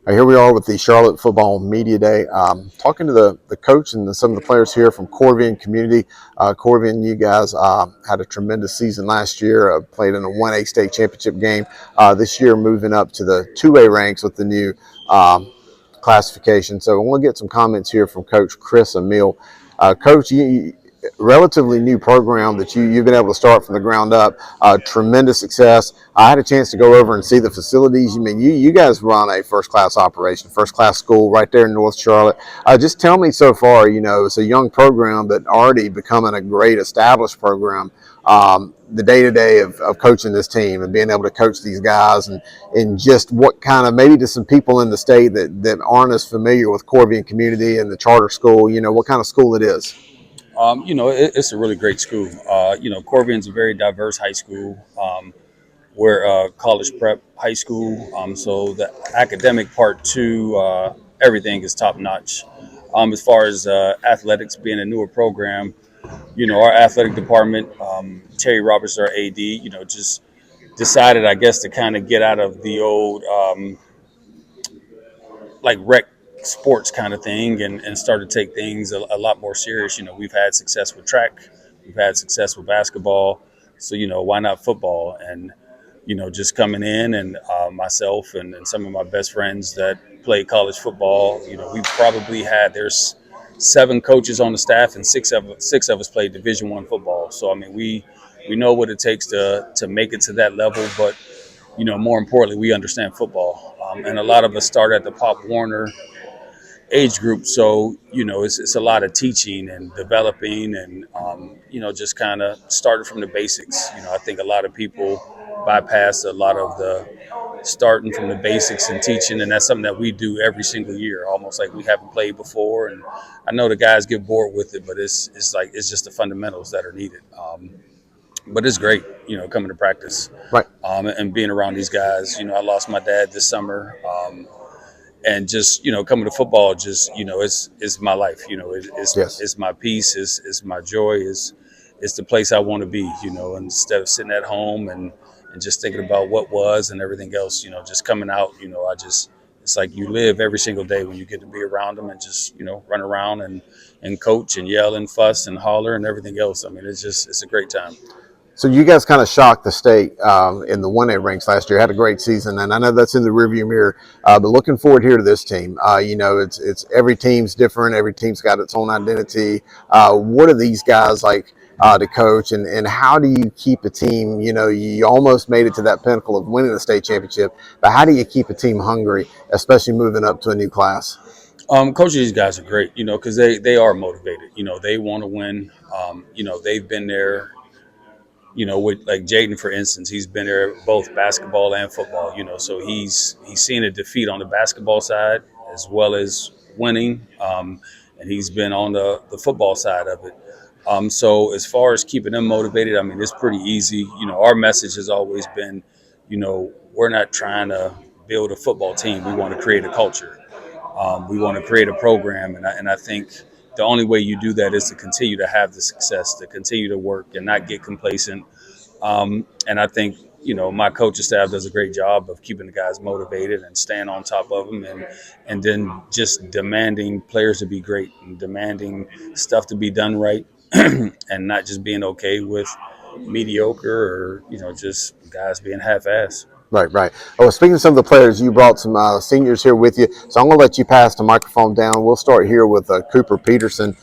Here we are with the Charlotte Football Media Day. Talking to the coach and some of the players here from Corvian Community. Corvian, you guys had a tremendous season last year, played in a 1A state championship game. This year moving up to the 2A ranks with the new classification. So I want to get some comments here from Coach Chris Amill. Coach, relatively new program that you've been able to start from the ground up. Tremendous success. I had a chance to go over and see the facilities. You guys run a first class operation, first class school right there in North Charlotte. Just tell me so far, it's a young program but already becoming a great established program. The day-to-day of coaching this team and being able to coach these guys and just what kind of, maybe to some people in the state that aren't as familiar with Corvian Community and the charter school, what kind of school it is. It's a really great school. Corvian's a very diverse high school. We're a college prep high school. So the academic part too, everything is top notch. As far as athletics being a newer program, our athletic department, Terry Roberts, our AD, just decided, I guess, to kind of get out of the old like rec sports kind of thing and start to take things a lot more serious. We've had success with track, we've had success with basketball, so why not football? And just coming in and myself and some of my best friends that play college football, we probably had there's 7 coaches on the staff and six of us play Division I football. So we know what it takes to make it to that level, but more importantly, we understand football, and a lot of us start at the Pop Warner age group. So, it's a lot of teaching and developing and, just kind of started from the basics. I think a lot of people bypass a lot of the starting from the basics and teaching. And that's something that we do every single year, almost like we haven't played before. And I know the guys get bored with it, but it's just the fundamentals that are needed. But it's great, coming to practice, Right. And being around these guys. I lost my dad this summer. And just coming to football, just it's my life. It's my peace, it's my joy, it's the place I want to be. Instead of sitting at home and just thinking about what was and everything else. Just coming out. It's like you live every single day when you get to be around them and just run around and coach and yell and fuss and holler and everything else. It's a great time. So you guys kind of shocked the state in the 1A ranks last year. Had a great season, and I know that's in the rearview mirror. But looking forward here to this team. It's every team's different. Every team's got its own identity. What are these guys like to coach, and how do you keep a team? You almost made it to that pinnacle of winning the state championship, but how do you keep a team hungry, especially moving up to a new class? Coaching these guys are great, because they are motivated. They want to win. They've been there. With like Jaden, for instance, he's been there both basketball and football, so he's seen a defeat on the basketball side as well as winning, and he's been on the football side of it. So as far as keeping them motivated, it's pretty easy. Our message has always been, we're not trying to build a football team. We want to create a culture. We want to create a program, and I think the only way you do that is to continue to have the success, to continue to work and not get complacent. And I think, my coaching staff does a great job of keeping the guys motivated and staying on top of them and then just demanding players to be great and demanding stuff to be done right and not just being okay with mediocre or, just guys being half-assed. Right. Oh, speaking of some of the players, you brought some seniors here with you, so I'm going to let you pass the microphone down. We'll start here with Cooper Peterson.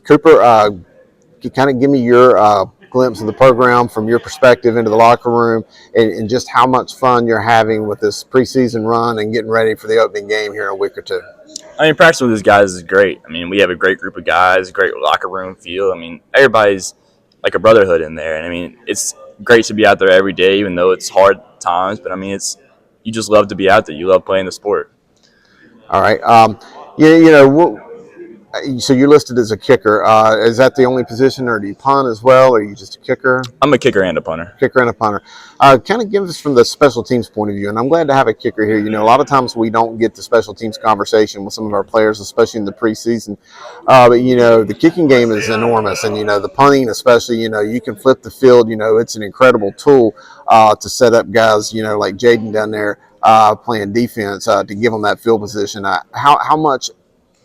Cooper, can you kind of give me your glimpse of the program from your perspective into the locker room and just how much fun you're having with this preseason run and getting ready for the opening game here in a week or two? Practicing with these guys is great. We have a great group of guys, great locker room feel. Everybody's like a brotherhood in there. And it's great to be out there every day, even though it's hard times. But you just love to be out there. You love playing the sport. All right. So you're listed as a kicker. Is that the only position, or do you punt as well, or are you just a kicker? I'm a kicker and a punter. Kicker and a punter. Kind of give us from the special teams point of view, and I'm glad to have a kicker here. You know, a lot of times we don't get the special teams conversation with some of our players, especially in the preseason. But you know, the kicking game is enormous, and you know, the punting, especially, you know, you can flip the field. You know, it's an incredible tool to set up guys. You know, like Jaden down there playing defense to give them that field position. How much,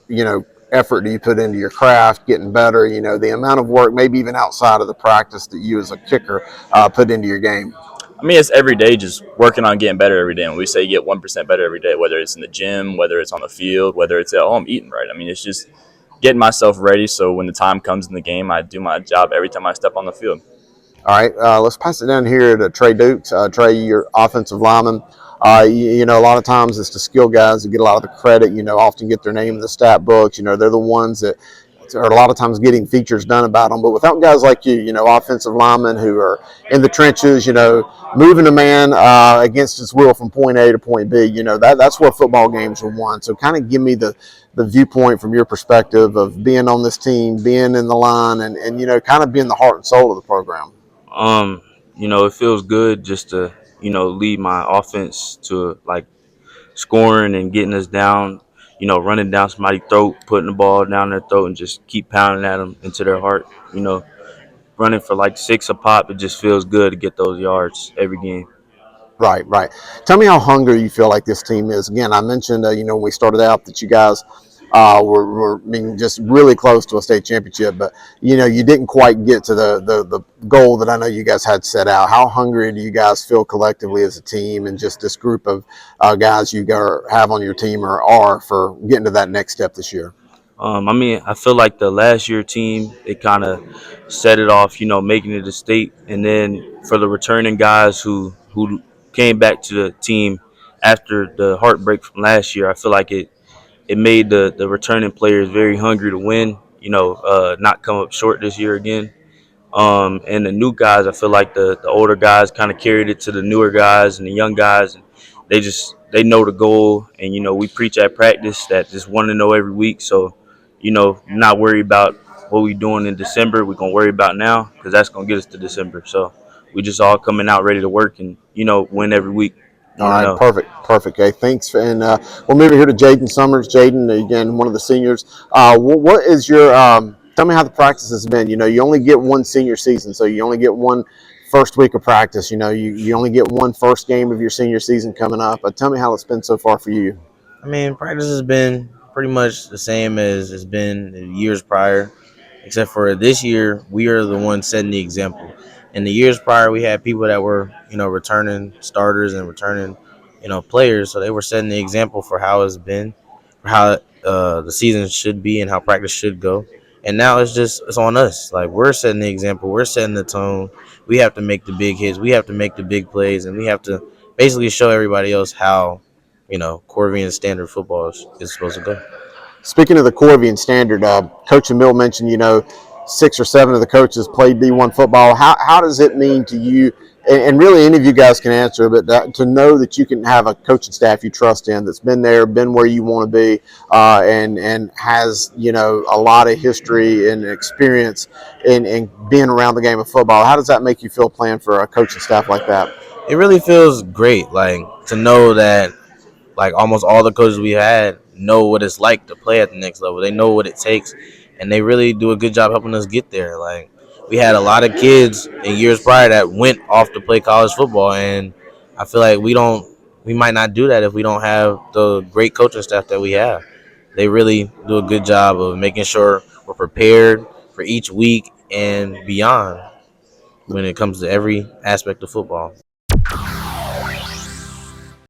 you know, effort do you put into your craft, getting better? You know, the amount of work, maybe even outside of the practice, that you as a kicker put into your game. I mean, it's every day just working on getting better every day. And we say you get 1% better every day, whether it's in the gym, whether it's on the field, whether it's at home eating right. I mean, it's just getting myself ready so when the time comes in the game, I do my job every time I step on the field. All right, let's pass it down here to Trey Dukes. Trey, your offensive lineman. You know, a lot of times it's the skill guys that get a lot of the credit. You know, often get their name in the stat books. You know, they're the ones that are a lot of times getting features done about them. But without guys like you know, offensive linemen who are in the trenches, you know, moving a man against his will from point A to point B, you know, that's where football games are won. So kind of give me the viewpoint from your perspective of being on this team, being in the line, and you know, kind of being the heart and soul of the program. Um, it feels good just to, lead my offense to like scoring and getting us down, running down somebody's throat, putting the ball down their throat and just keep pounding at them into their heart. Running for like six a pop, it just feels good to get those yards every game. Right, right. Tell me how hungry you feel like this team is. Again, I mentioned, you know, when we started out that you guys were I mean, just really close to a state championship, but you know, you didn't quite get to the goal that I know you guys had set out. How hungry do you guys feel collectively as a team, and just this group of guys you have on your team or are for getting to that next step this year? I feel like the last year team, it kind of set it off, making it a state, and then for the returning guys who came back to the team after the heartbreak from last year, I feel like it made the returning players very hungry to win. Not come up short this year again. And the new guys, I feel like the older guys kind of carried it to the newer guys and the young guys, and they know the goal. And we preach at practice that just want to know every week. So not worry about what we doing in December. We're gonna worry about now because that's gonna get us to December. So we just all coming out ready to work and win every week. All right, perfect, perfect. Okay, thanks. And we'll move here to Jaden Summers. Jaden, again, one of the seniors. What is your? Tell me how the practice has been. You know, you only get one senior season, so you only get one first week of practice. You know, you only get one first game of your senior season coming up. But tell me how it's been so far for you. I mean, practice has been pretty much the same as it's been in years prior, except for this year, we are the ones setting the example. In the years prior, we had people that were, returning starters and returning, players. So they were setting the example for how it's been, for how the season should be and how practice should go. And now it's on us. Like, we're setting the example. We're setting the tone. We have to make the big hits. We have to make the big plays. And we have to basically show everybody else how Corvian standard football is supposed to go. Speaking of the Corvian standard, Coach Amill mentioned, you know, 6 or 7 of the coaches played D1 football. How does it mean to you, and really any of you guys can answer, but to know that you can have a coaching staff you trust in that's been there, been where you want to be, and has, you know, a lot of history and experience in being around the game of football. How does that make you feel playing for a coaching staff like that? It really feels great, like, to know that like almost all the coaches we had know what it's like to play at the next level. They know what it takes, and they really do a good job helping us get there. Like, we had a lot of kids in years prior that went off to play college football, and I feel like we might not do that if we don't have the great coaching staff that we have. They really do a good job of making sure we're prepared for each week and beyond when it comes to every aspect of football.